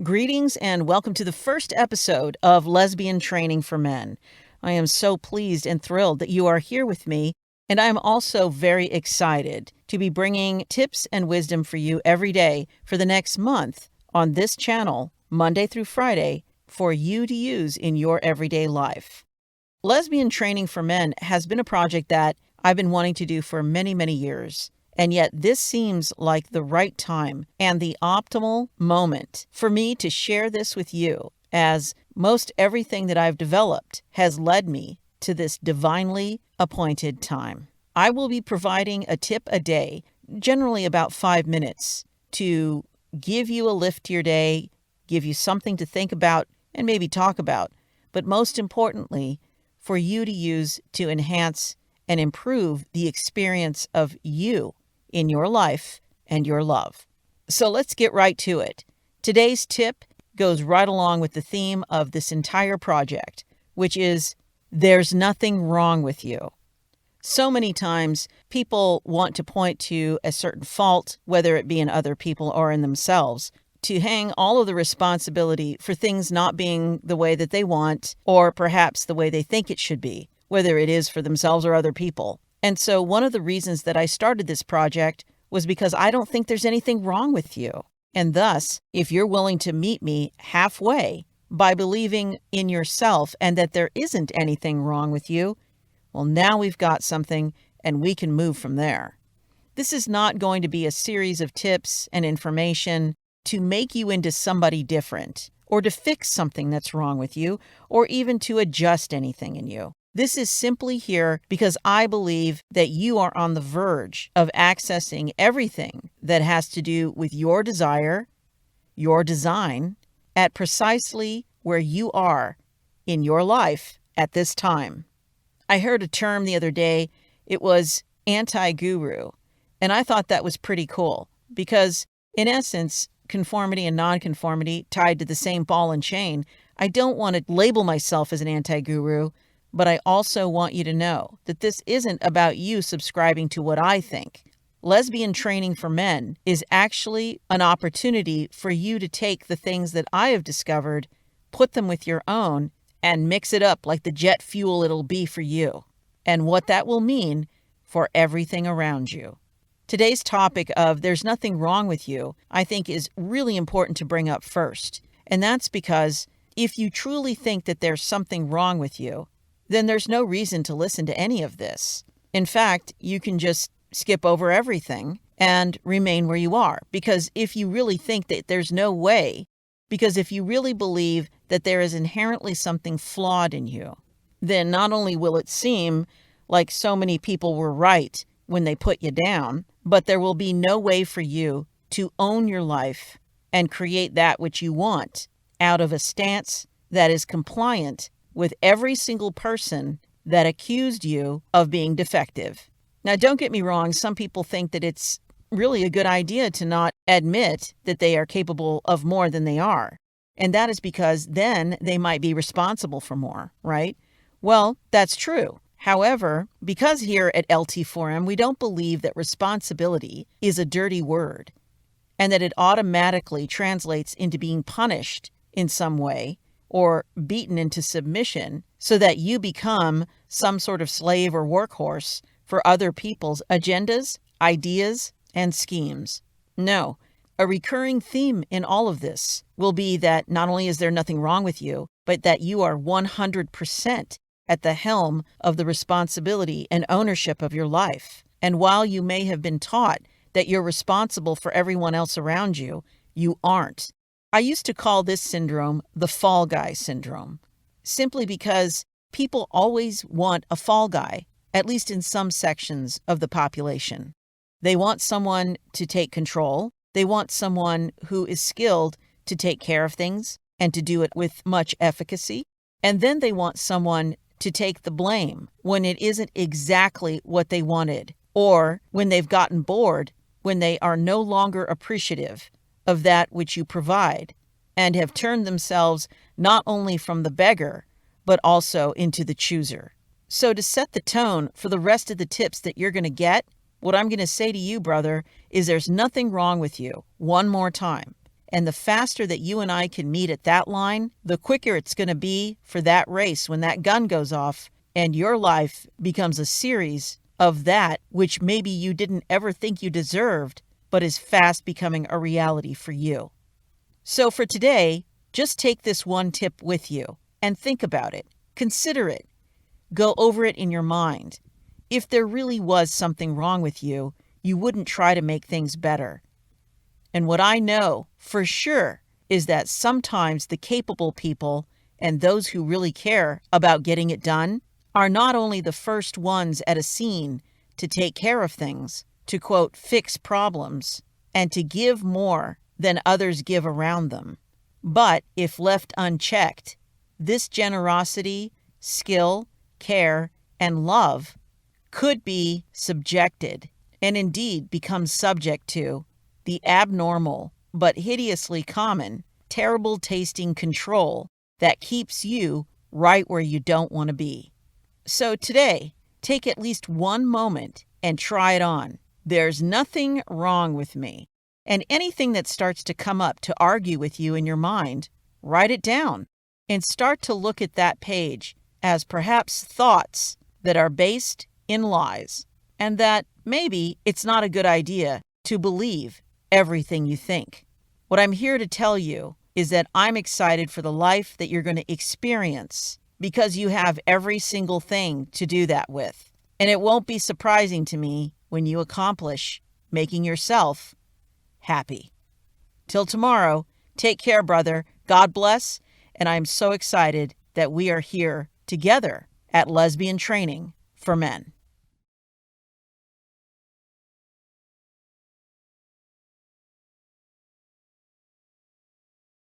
Greetings and welcome to the first episode of Lesbian Training for Men. I am so pleased and thrilled that you are here with me, and I am also very excited to be bringing tips and wisdom for you every day for the next month on this channel, Monday through Friday, for you to use in your everyday life. Lesbian Training for Men has been a project that I've been wanting to do for many, many years. And yet this seems like the right time and the optimal moment for me to share this with you, as most everything that I've developed has led me to this divinely appointed time. I will be providing a tip a day, generally about 5 minutes, to give you a lift to your day, give you something to think about and maybe talk about, but most importantly, for you to use to enhance and improve the experience of you in your life and your love. So let's get right to it. Today's tip goes right along with the theme of this entire project, which is there's nothing wrong with you. So many times people want to point to a certain fault, whether it be in other people or in themselves, to hang all of the responsibility for things not being the way that they want, or perhaps the way they think it should be, whether it is for themselves or other people. And so one of the reasons that I started this project was because I don't think there's anything wrong with you. And thus, if you're willing to meet me halfway by believing in yourself and that there isn't anything wrong with you, well, now we've got something and we can move from there. This is not going to be a series of tips and information to make you into somebody different, or to fix something that's wrong with you, or even to adjust anything in you. This is simply here because I believe that you are on the verge of accessing everything that has to do with your desire, your design, at precisely where you are in your life at this time. I heard a term the other day. It was anti-guru, and I thought that was pretty cool because, in essence, conformity and nonconformity tied to the same ball and chain. I don't want to label myself as an anti-guru, but I also want you to know that this isn't about you subscribing to what I think. Lesbian Training for Men is actually an opportunity for you to take the things that I have discovered, put them with your own, and mix it up like the jet fuel it'll be for you, and what that will mean for everything around you. Today's topic of there's nothing wrong with you, I think is really important to bring up first. And that's because if you truly think that there's something wrong with you, then there's no reason to listen to any of this. In fact, you can just skip over everything and remain where you are. Because if you really think that there's no way, because if you really believe that there is inherently something flawed in you, then not only will it seem like so many people were right when they put you down, but there will be no way for you to own your life and create that which you want out of a stance that is compliant with every single person that accused you of being defective. Now, don't get me wrong. Some people think that it's really a good idea to not admit that they are capable of more than they are. And that is because then they might be responsible for more, right? Well, that's true. However, because here at LT4M, we don't believe that responsibility is a dirty word and that it automatically translates into being punished in some way or beaten into submission so that you become some sort of slave or workhorse for other people's agendas, ideas, and schemes. No, a recurring theme in all of this will be that not only is there nothing wrong with you, but that you are 100% at the helm of the responsibility and ownership of your life. And while you may have been taught that you're responsible for everyone else around you, you aren't. I used to call this syndrome the fall guy syndrome, simply because people always want a fall guy, at least in some sections of the population. They want someone to take control. They want someone who is skilled to take care of things and to do it with much efficacy. And then they want someone to take the blame when it isn't exactly what they wanted, or when they've gotten bored, when they are no longer appreciative of that which you provide and have turned themselves not only from the beggar, but also into the chooser. So to set the tone for the rest of the tips that you're going to get, what I'm going to say to you, brother, is there's nothing wrong with you. One more time. And the faster that you and I can meet at that line, the quicker it's going to be for that race when that gun goes off and your life becomes a series of that which maybe you didn't ever think you deserved, but is fast becoming a reality for you. So for today, just take this one tip with you and think about it. Consider it. Go over it in your mind. If there really was something wrong with you, you wouldn't try to make things better. And what I know for sure is that sometimes the capable people and those who really care about getting it done are not only the first ones at a scene to take care of things, to quote, fix problems, and to give more than others give around them. But if left unchecked, this generosity, skill, care, and love could be subjected and indeed become subject to the abnormal but hideously common, terrible tasting control that keeps you right where you don't want to be. So today, take at least one moment and try it on. There's nothing wrong with me. And anything that starts to come up to argue with you in your mind, write it down and start to look at that page as perhaps thoughts that are based in lies, and that maybe it's not a good idea to believe everything you think. What I'm here to tell you is that I'm excited for the life that you're going to experience because you have every single thing to do that with. And it won't be surprising to me when you accomplish making yourself happy. Till tomorrow, take care, brother. God bless. And I'm so excited that we are here together at Lesbian Training for Men.